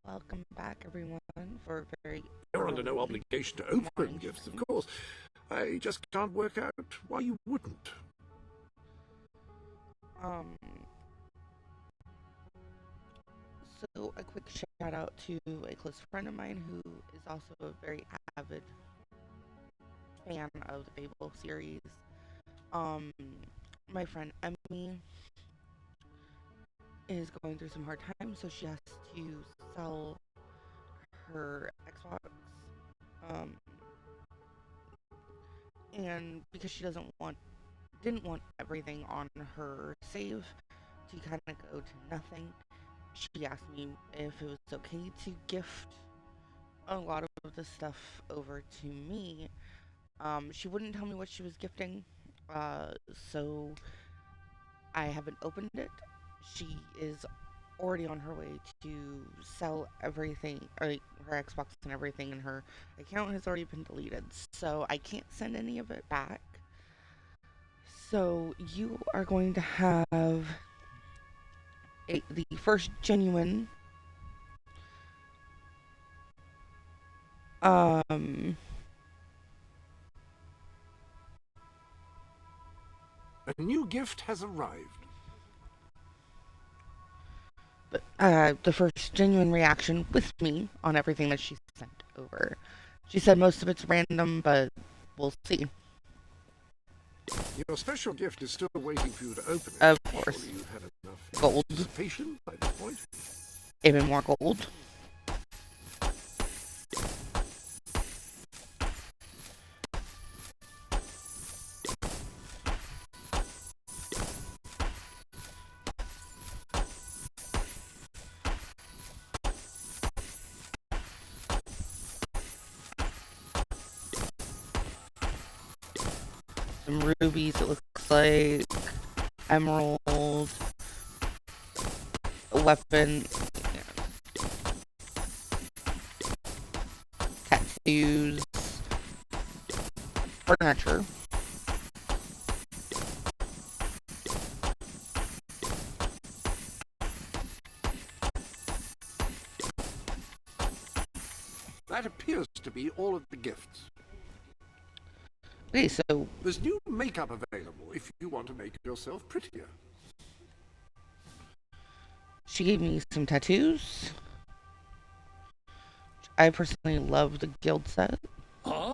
Welcome back, everyone, for a very You're under no early obligation to open morning gifts, of stream. course. I just can't work out why you wouldn't. Um, so a quick shout out to a close friend of mine who is also a very avid fan of the Fable series. Um, my friend Emmy is going through some hard times, so she has to sell her Xbox. Um, and because she didn't want everything on her save to kind of go to nothing, she asked me if it was okay to gift a lot of the stuff over to me. She wouldn't tell me what she was gifting, so I haven't opened it. She is already on her way to sell everything, like her Xbox and everything, and her account has already been deleted, so I can't send any of it back. So you are going to have the first genuine um A new gift has arrived. the first genuine reaction with me on everything that she sent over. She said most of it's random, but we'll see. Your special gift is still waiting for you to open it. Of course. Surely you've had enough Gold. anticipation by this point. Even more gold. Some rubies, it looks like. Emerald. A weapon. Tattoos. Furniture. That appears to be all of the gifts. Okay, so There's new makeup available if you want to make yourself prettier. she gave me some tattoos. I personally love the guild set. Ah,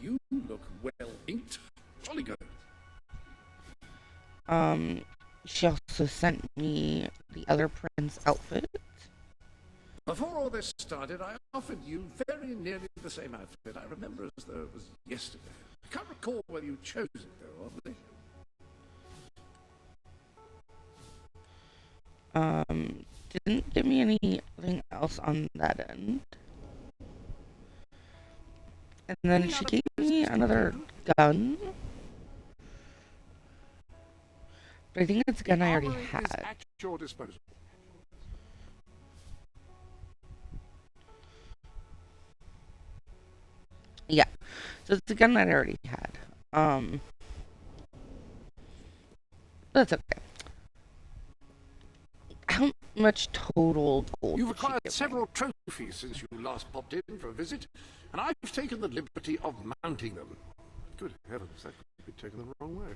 you look well inked. Jolly good. She also sent me the other prince outfit. Before all this started, I offered you very nearly the same outfit. I remember as though it was yesterday. I can't recall whether you chose it, though, obviously. Didn't give me anything else on that end. And then she gave me another gun. But I think it's a gun I already Armory is had. at your disposal. Yeah. So it's a gun that I already had. That's okay. How much total gold You've did she acquired give me? several trophies since you last popped in for a visit, and I've taken the liberty of mounting them. Good heavens, that could be taken the wrong way.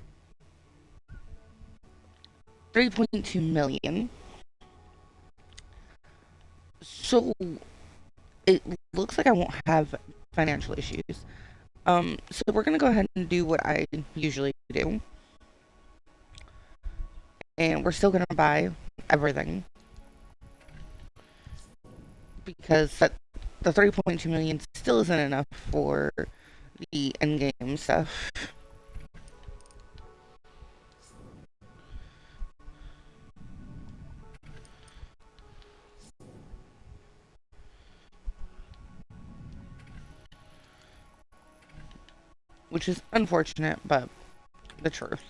3.2 million. So it looks like I won't have financial issues. So we're gonna go ahead and do what I usually do. And we're still gonna buy everything. Because the 3.2 million still isn't enough for the endgame stuff. Which is unfortunate, but the truth.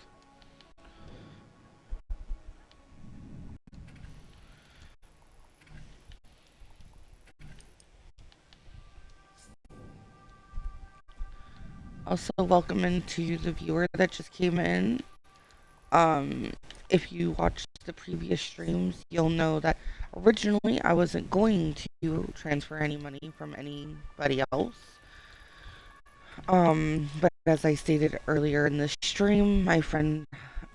Also, welcome into the viewer that just came in. If you watched the previous streams, you'll know that originally I wasn't going to transfer any money from anybody else. But as I stated earlier in the stream, my friend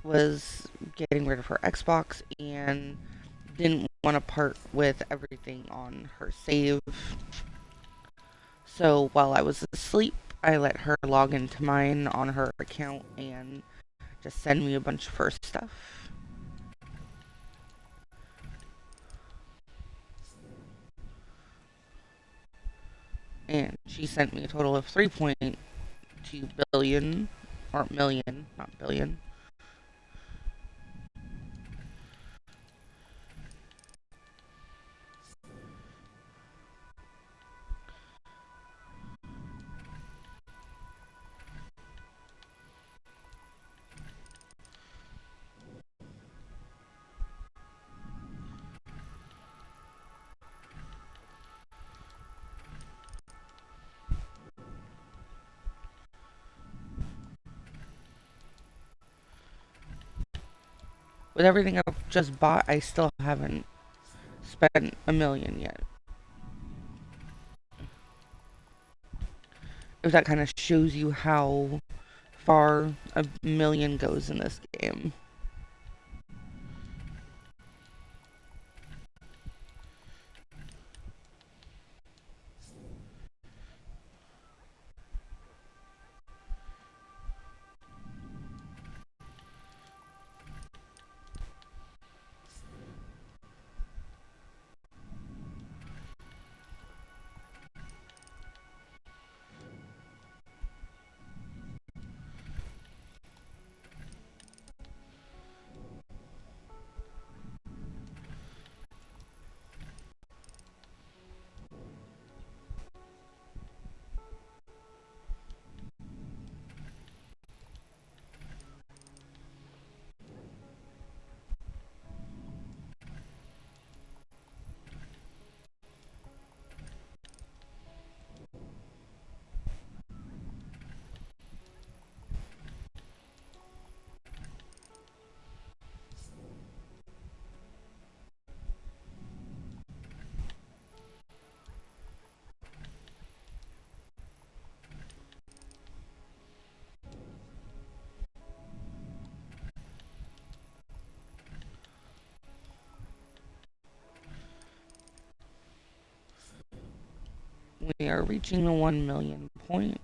was getting rid of her Xbox and didn't want to part with everything on her save. So while I was asleep, I let her log into mine on her account and just send me a bunch of her stuff. And she sent me a total of 3.2 billion, or million, not billion. With everything I've just bought, I still haven't spent a million yet. If that kind of shows you how far a million goes in this game. We are reaching the 1 million point.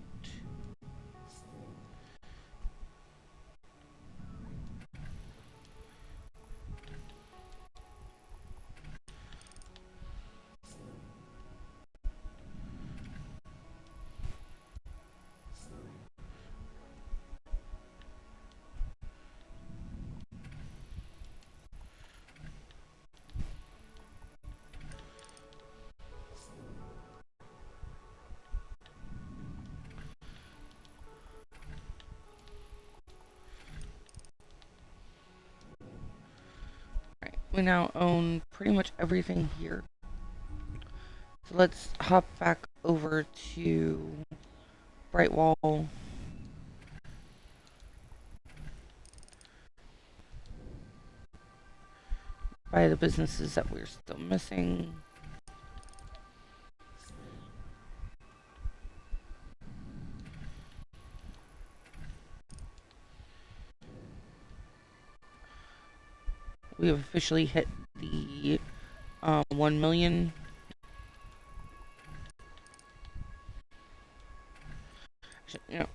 Right, we now own pretty much everything here. So let's hop back over to Brightwall. Buy the businesses that we're still missing. We have officially hit the 1 million. You know,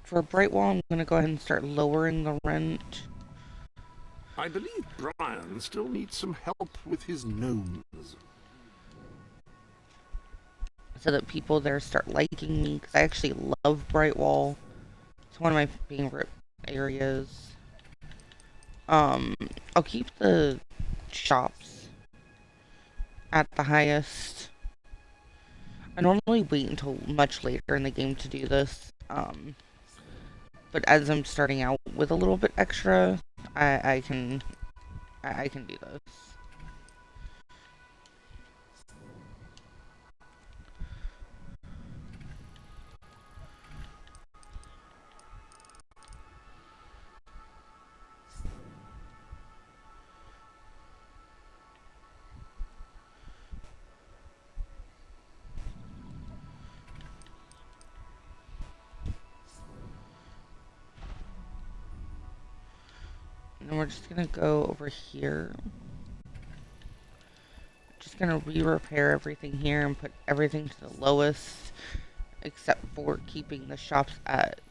for Brightwall, I'm going to go ahead and start lowering the rent. I believe Brian still needs some help with his gnomes. So that people there start liking me, because I actually love Brightwall. It's one of my favorite areas. I'll keep the shops at the highest. I normally wait until much later in the game to do this. But as I'm starting out with a little bit extra, I can do this. we're just gonna go over here. Just gonna re-repair everything here and put everything to the lowest, except for keeping the shops at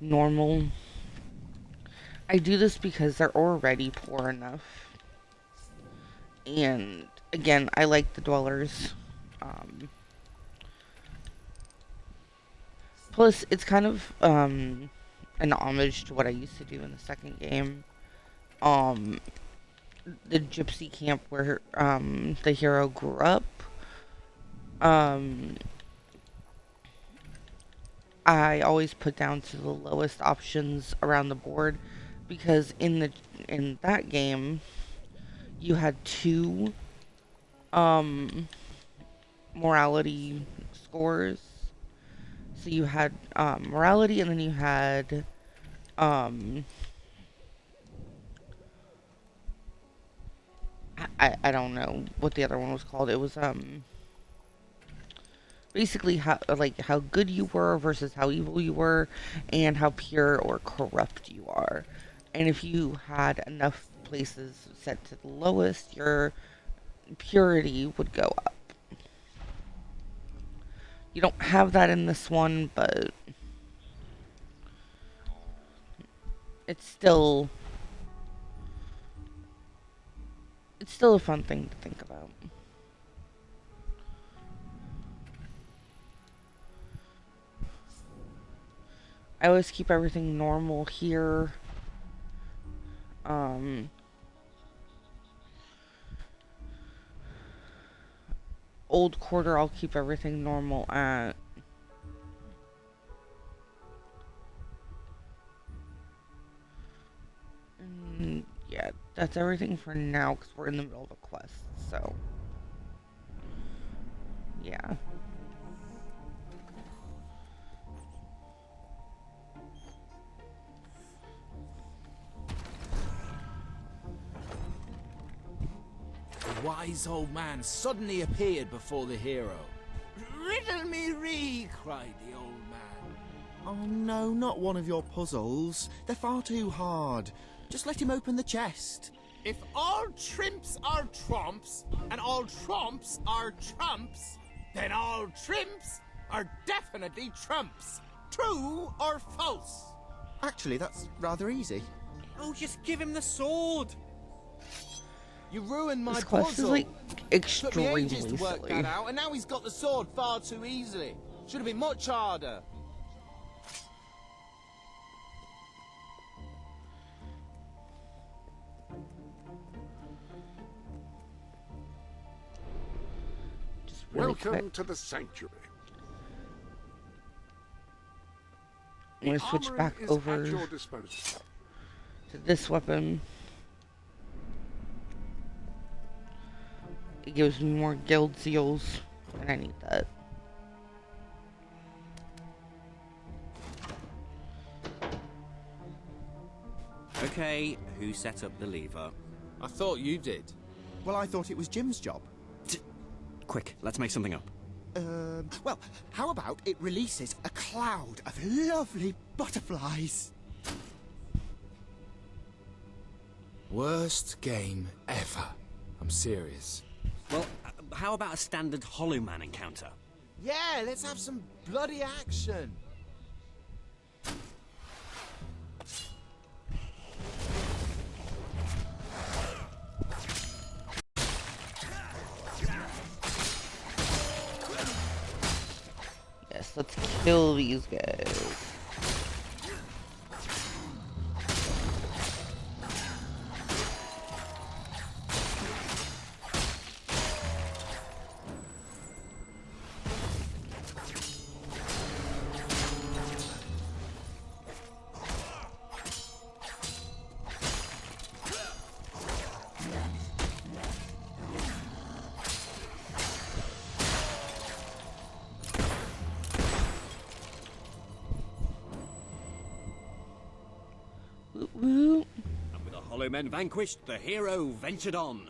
normal. I do this because they're already poor enough. And again, I like the dwellers. Plus, it's kind of an homage to what I used to do in the second game. The gypsy camp where the hero grew up. I always put down to the lowest options around the board because in that game you had two morality scores. So you had morality, and then you had I don't know what the other one was called. It was basically how good you were versus how evil you were, and how pure or corrupt you are. And if you had enough places set to the lowest, your purity would go up. You don't have that in this one, but it's still a fun thing to think about. I always keep everything normal here. Old quarter, I'll keep everything normal at. Yeah, that's everything for now because we're in the middle of a quest, so. Yeah. The wise old man suddenly appeared before the hero. "Riddle me ree," cried the old man. Oh no, not one of your puzzles. They're far too hard. Just let him open the chest. "If all trimps are trumps, and all trumps are trumps, then all trimps are definitely trumps. True or false?" Actually, that's rather easy. Oh, just give him the sword. You ruined my This quest puzzle. is like Took me extremely ages to work silly. that out, and now he's got the sword far too easily. Should have been much harder. Just really quick. Welcome to the sanctuary. I'm gonna The switch armory back is over at your disposal. to this weapon. It gives me more guild seals, and I need that. Okay, who set up the lever? I thought you did. Well, I thought it was Jim's job. Quick, let's make something up. Well, how about it releases a cloud of lovely butterflies? Worst game ever. I'm serious. Well, how about a standard Hollow Man encounter? Yeah, let's have some bloody action. Yes, let's kill these guys. Woo. And with the Hollow Men vanquished, the hero ventured on.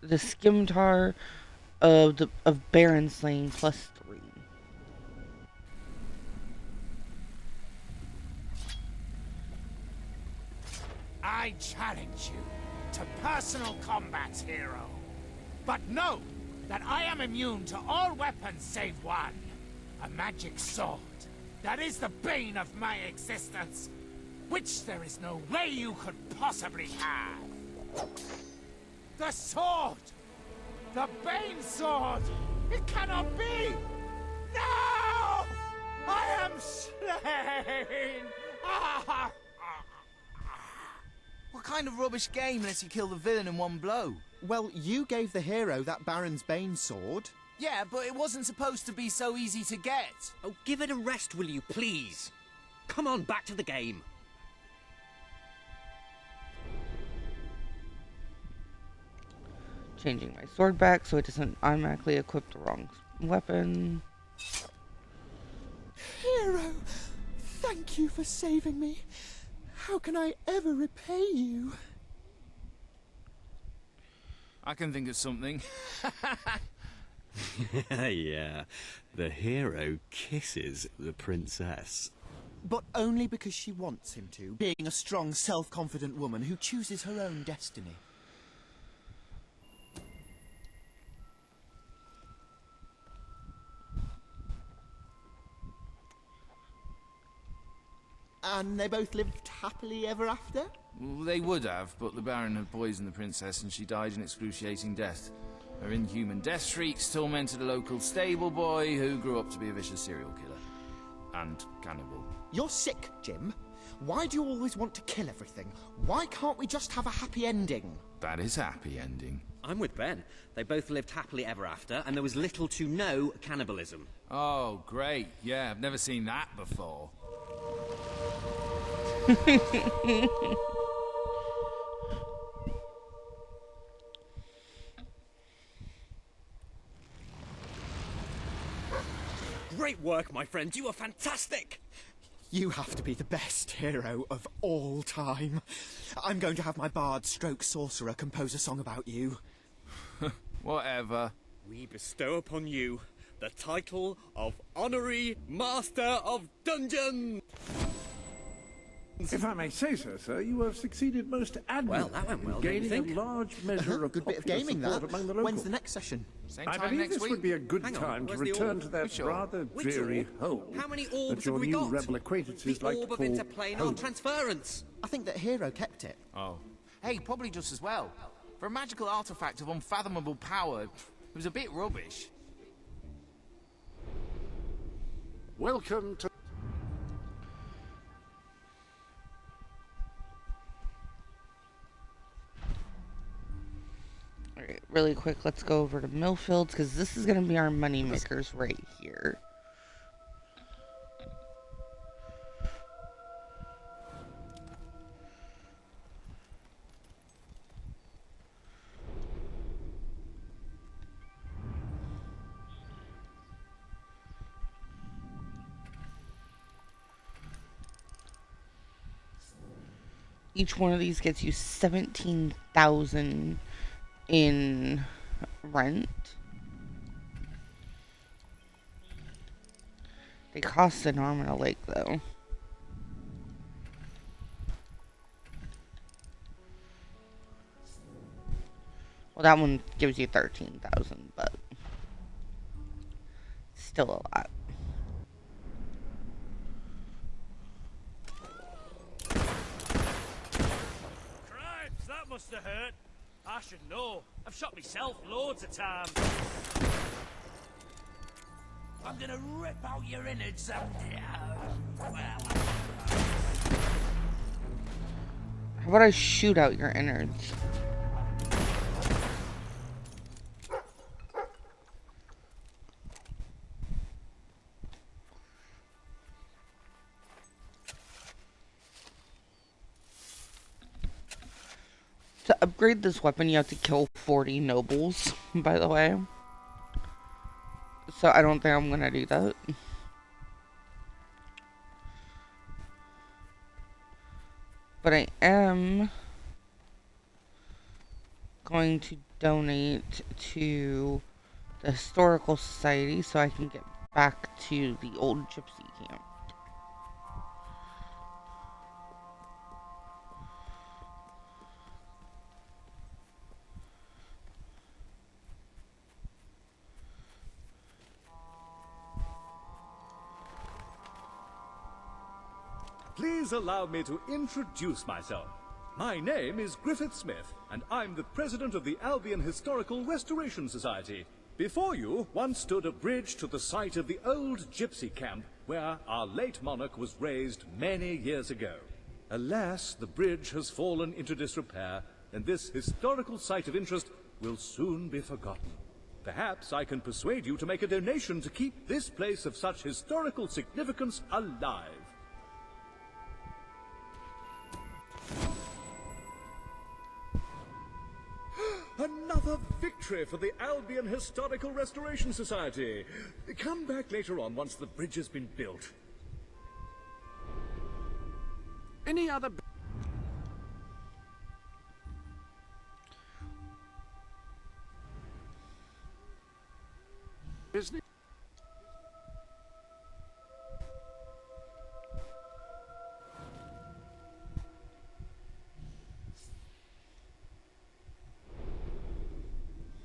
the Skimtar of Baron Slaying +3. I challenge you to personal combat, hero. But know that I am immune to all weapons save one. A magic sword. That is the bane of my existence. Which there is no way you could possibly have. The sword! The Bane sword! It cannot be! No! I am slain! Ah! What kind of rubbish game lets you kill the villain in one blow? Well, you gave the hero that Baron's Bane sword. Yeah, but it wasn't supposed to be so easy to get. Oh, give it a rest, will you, please? Come on, back to the game. Changing my sword back so it doesn't automatically equip the wrong weapon. Hero, thank you for saving me. How can I ever repay you? I can think of something. Yeah, the hero kisses the princess. But only because she wants him to, being a strong, self-confident woman who chooses her own destiny. And they both lived happily ever after? Well, they would have, but the Baron had poisoned the princess and she died an excruciating death. Her inhuman death shrieks tormented a local stable boy who grew up to be a vicious serial killer. And cannibal. You're sick, Jim. Why do you always want to kill everything? Why can't we just have a happy ending? That is happy ending. I'm with Ben. They both lived happily ever after, and there was little to no cannibalism. Oh, great. Yeah, I've never seen that before. Great work, my friend. You were fantastic. You have to be the best hero of all time. I'm going to have my bard stroke sorcerer compose a song about you. Whatever. We bestow upon you the title of Honorary Master of Dungeons. If I may say so, sir, you have succeeded most admirably Well, that went well, in don't you gaining think? a large measure of Good bit of popular gaming, support that. among the locals. When's the next session? Same I time believe next this week. would be a good Hang on, time to where's the return orb? to that Which orb? rather Which dreary orb? hole How many orbs that your have we new got? rebel acquaintances The like orb to of call interplanar home. transference. I think that hero kept it. Oh. Hey, probably just as well. For a magical artifact of unfathomable power, it was a bit rubbish. Welcome to... Alright, really quick, let's go over to Millfields, because this is going to be our money makers right here. Each one of these gets you 17,000 in rent. They cost an arm and a leg, though. Well, that one gives you 13,000, but still a lot. Cripes, that must have hurt. I should know. I've shot myself loads of times. I'm gonna rip out your innards and... How about I shoot out your innards? To upgrade this weapon, you have to kill 40 nobles, by the way. So I don't think I'm gonna do that. But I am going to donate to the Historical Society so I can get back to the old gypsy camp. Please allow me to introduce myself. My name is Griffith Smith, and I'm the president of the Albion Historical Restoration Society. Before you once stood a bridge to the site of the old gypsy camp where our late monarch was raised many years ago. Alas, the bridge has fallen into disrepair, and this historical site of interest will soon be forgotten. Perhaps I can persuade you to make a donation to keep this place of such historical significance alive. Another victory for the Albion Historical Restoration Society. Come back later on once the bridge has been built. Any other business?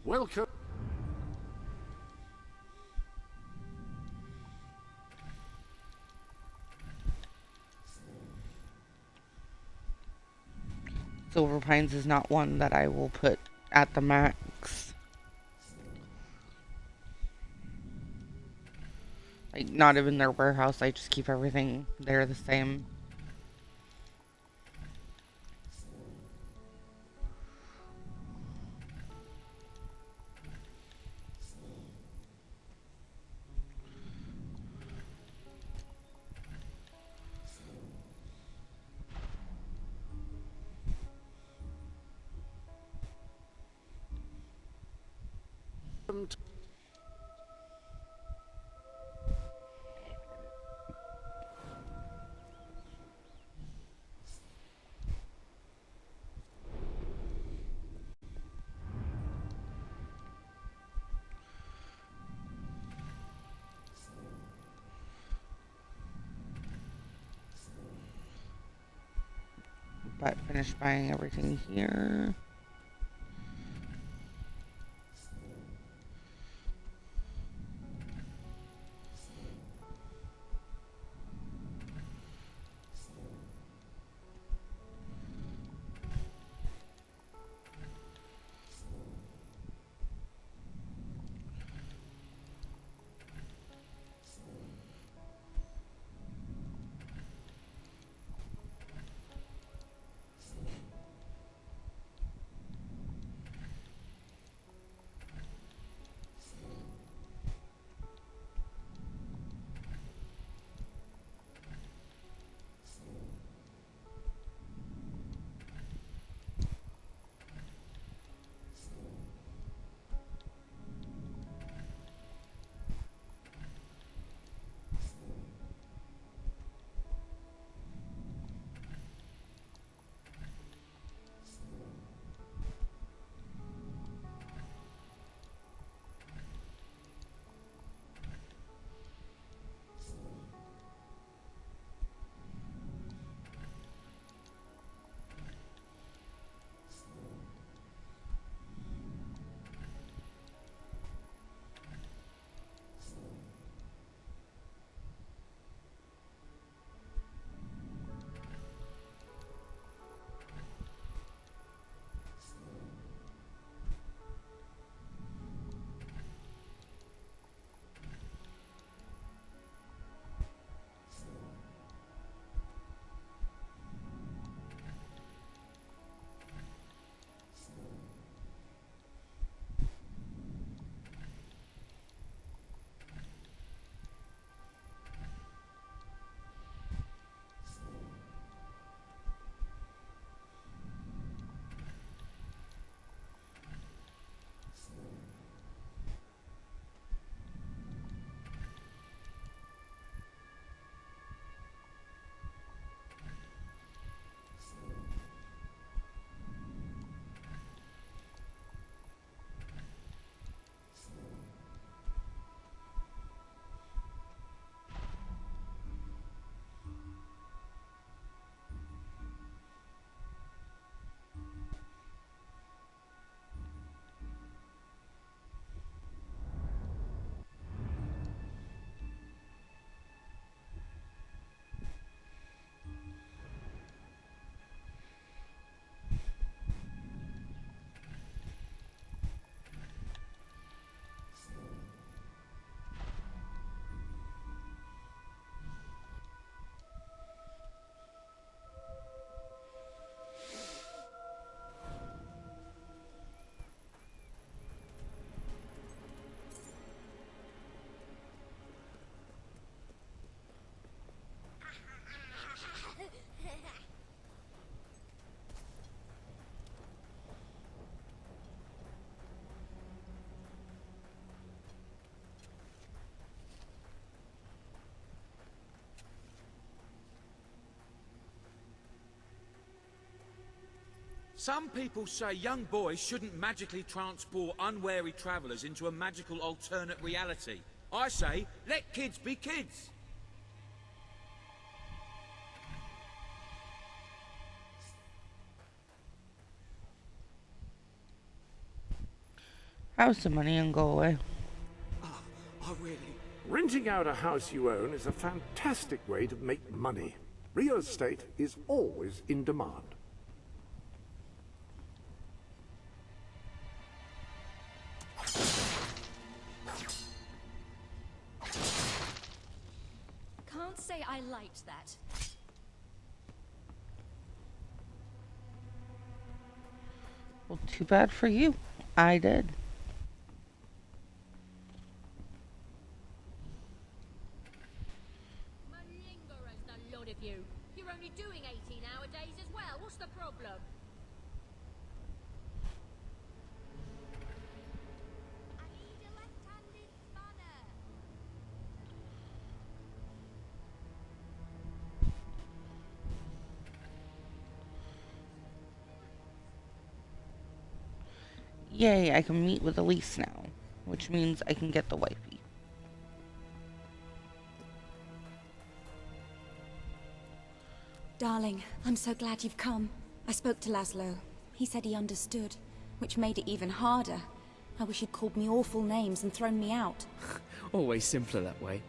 Welcome. Silver Pines is not one that I will put at the max. Like, not even their warehouse, I just keep everything there the same. But finish buying everything here. Some people say young boys shouldn't magically transport unwary travellers into a magical alternate reality. I say, let kids be kids. Have some money and go away. Oh, really? Renting out a house you own is a fantastic way to make money. Real estate is always in demand. Can't say I liked that. Well, too bad for you. I did. Malingerers, the lot of you. You're only doing 18-hour days as well. What's the problem? I need a left-handed spanner. Yay, I can meet with Elise now, which means I can get the wifey. Darling, I'm so glad you've come. I spoke to Laszlo. He said he understood, which made it even harder. I wish he'd called me awful names and thrown me out. Always simpler that way.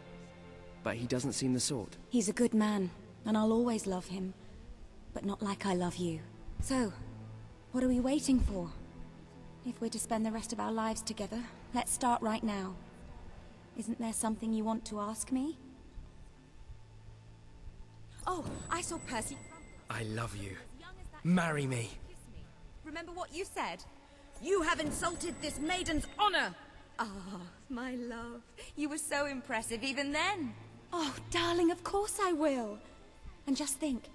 But he doesn't seem the sort. He's a good man, and I'll always love him. But not like I love you. So, what are we waiting for? If we're to spend the rest of our lives together, let's start right now. Isn't there something you want to ask me? Oh, I saw Percy. I love you. Marry me. Remember what you said? You have insulted this maiden's honor! Ah, my love. You were so impressive even then. Oh, darling, of course I will. And just think,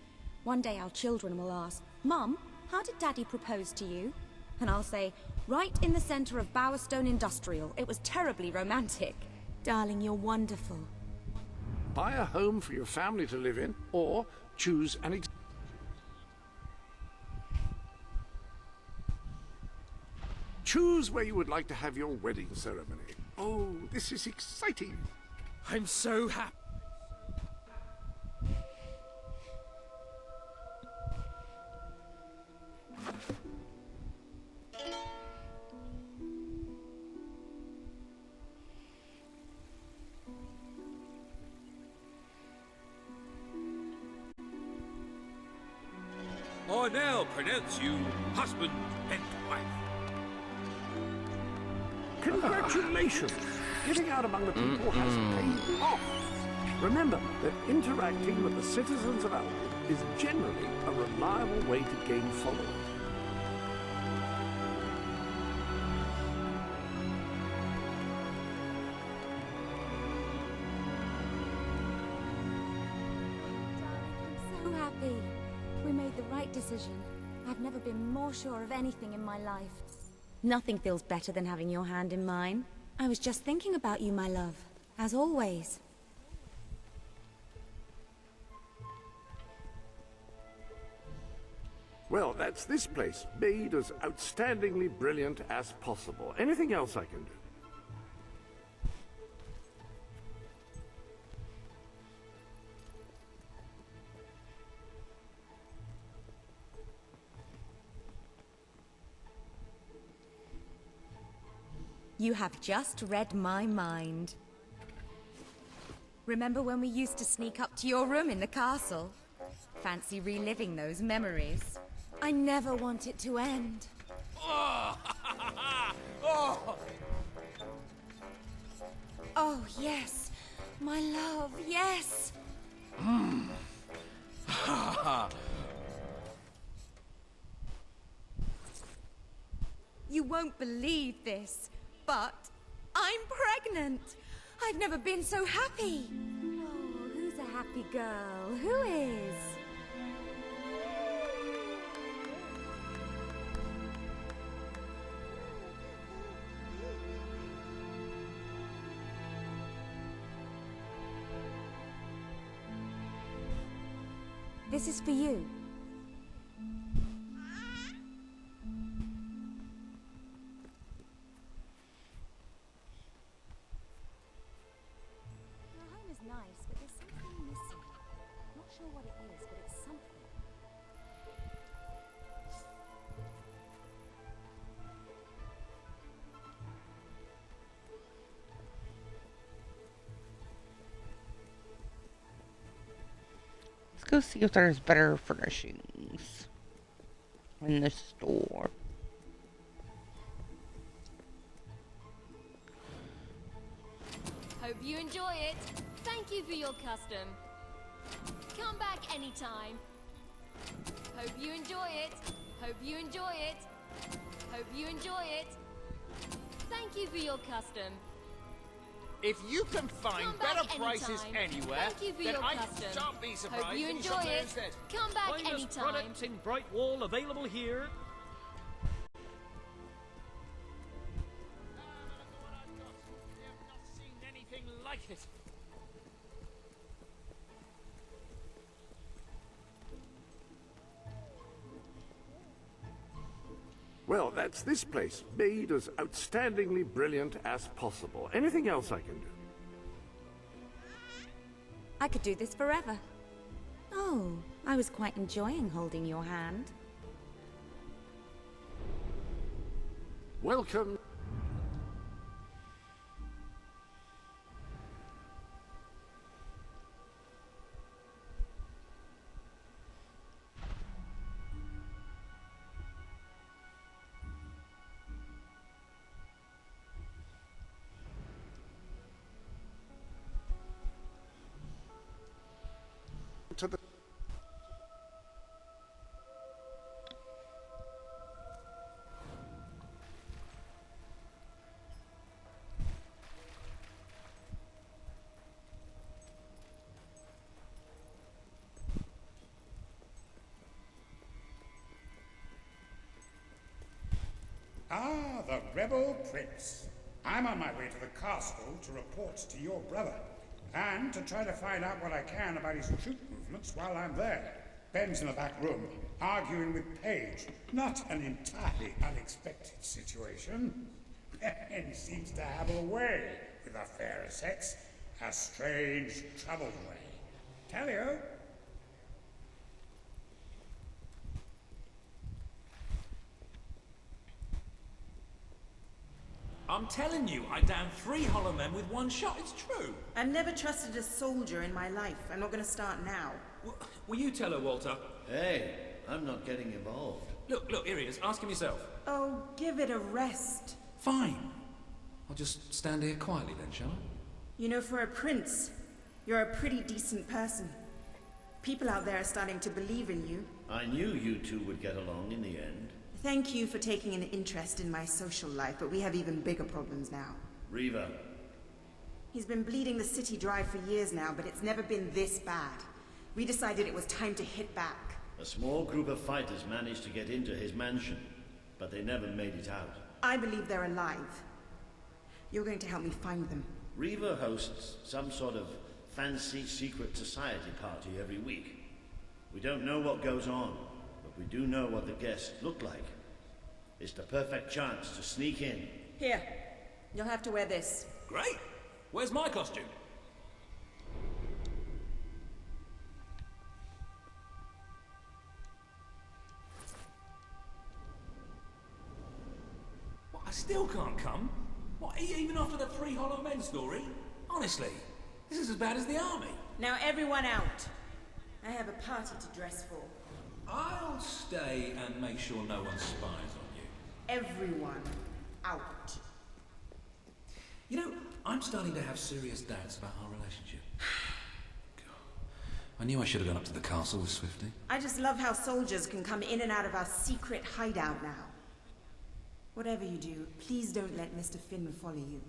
one day our children will ask, Mum, how did Daddy propose to you? And I'll say, right in the center of Bowerstone Industrial. It was terribly romantic. Darling, you're wonderful. Buy a home for your family to live in, or choose an choose where you would like to have your wedding ceremony. Oh, this is exciting. I'm so happy. I now pronounce you husband and wife. Congratulations! Getting out among the people has paid off. Remember that interacting with the citizens of Albion is generally a reliable way to gain followers. I'm so happy. We made the right decision. I've never been more sure of anything in my life. Nothing feels better than having your hand in mine. I was just thinking about you, my love. As always. Well, that's this place, made as outstandingly brilliant as possible. Anything else I can do? You have just read my mind. Remember when we used to sneak up to your room in the castle? Fancy reliving those memories. I never want it to end. Oh! Oh! Oh, yes. My love, yes. You won't believe this, but I'm pregnant. I've never been so happy. Oh, who's a happy girl? Who is? This is for you. go see if there's better furnishings in the store. Hope you enjoy it. Thank you for your custom. Come back anytime. Hope you enjoy it. Hope you enjoy it. Hope you enjoy it. Thank you for your custom. If you can find Come back better prices anytime. anywhere, Thank you for then your I custom. shan't be surprised Hope you if enjoy shop there it. instead. Come back Finest anytime. products in Brightwall available here. Anything like it. Well, that's this place, made as outstandingly brilliant as possible. Anything else I can do? I could do this forever. Oh, I was quite enjoying holding your hand. Welcome. To the Ah, the rebel prince. I'm on my way to the castle to report to your brother, and to try to find out what I can about his troop movements while I'm there. Ben's in the back room, arguing with Paige. Not an entirely unexpected situation. Ben seems to have a way with the fairer sex. A strange, troubled way. Tell you. I'm telling you, I downed 3 hollow men with 1 shot. It's true. I've never trusted a soldier in my life. I'm not going to start now. Will you tell her, Walter? Hey, I'm not getting involved. Look, here he is. Ask him yourself. Oh, give it a rest. Fine. I'll just stand here quietly then, shall I? You know, for a prince, you're a pretty decent person. People out there are starting to believe in you. I knew you two would get along in the end. Thank you for taking an interest in my social life, but we have even bigger problems now. Reaver. He's been bleeding the city dry for years now, but it's never been this bad. We decided it was time to hit back. A small group of fighters managed to get into his mansion, but they never made it out. I believe they're alive. You're going to help me find them. Reaver hosts some sort of fancy secret society party every week. We don't know what goes on, but we do know what the guests look like. It's the perfect chance to sneak in. Here, you'll have to wear this. Great. Where's my costume? What, I still can't come? What, even after the 3 hollow men story? Honestly, this is as bad as the army. Now everyone out. I have a party to dress for. I'll stay and make sure no one spies on you. Everyone out. You know, I'm starting to have serious doubts about our relationship. God. I knew I should have gone up to the castle with Swifty. I just love how soldiers can come in and out of our secret hideout now. Whatever you do, please don't let Mr. Finn follow you.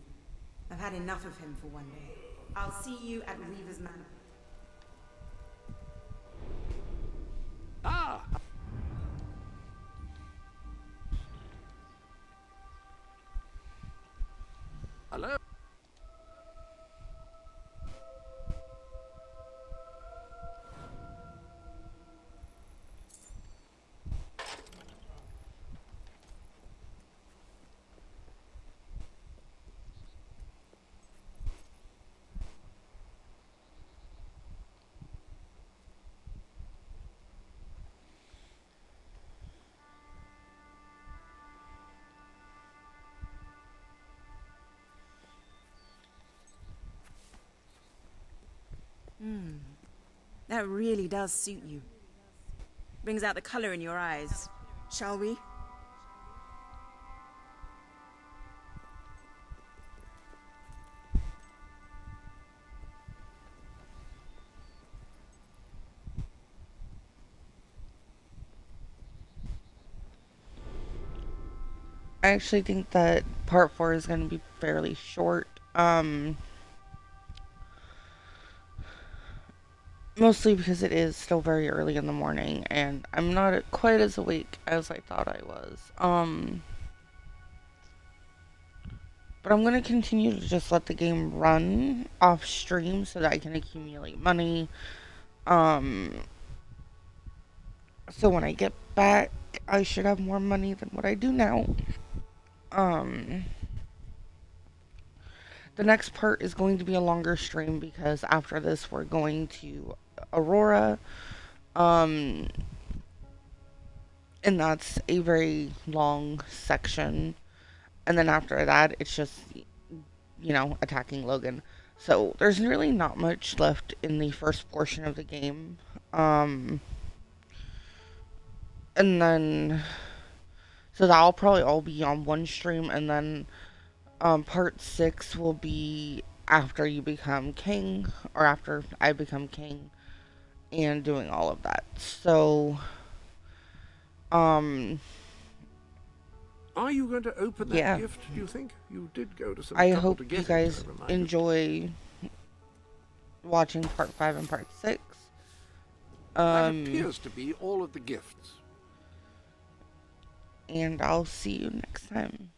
I've had enough of him for one day. I'll see you at Reaver's Manor. Ah! Hello? That really does suit you. Brings out the color in your eyes. Shall we? I actually think that part 4 is going to be fairly short. Mostly because it is still very early in the morning and I'm not quite as awake as I thought I was. But I'm going to continue to just let the game run off stream so that I can accumulate money. So when I get back, I should have more money than what I do now. The next part is going to be a longer stream because after this we're going to Aurora. And that's a very long section. And then after that, it's just, you know, attacking Logan. So there's really not much left in the first portion of the game. And then, so that'll probably all be on one stream. And then part 6 will be after you become king, or after I become king, and doing all of that. So, Are you going to open that yeah. gift, do you think? You did go to some I trouble hope to you get guys it, I remind you. enjoy watching part 5 and part 6. That appears to be all of the gifts. And I'll see you next time.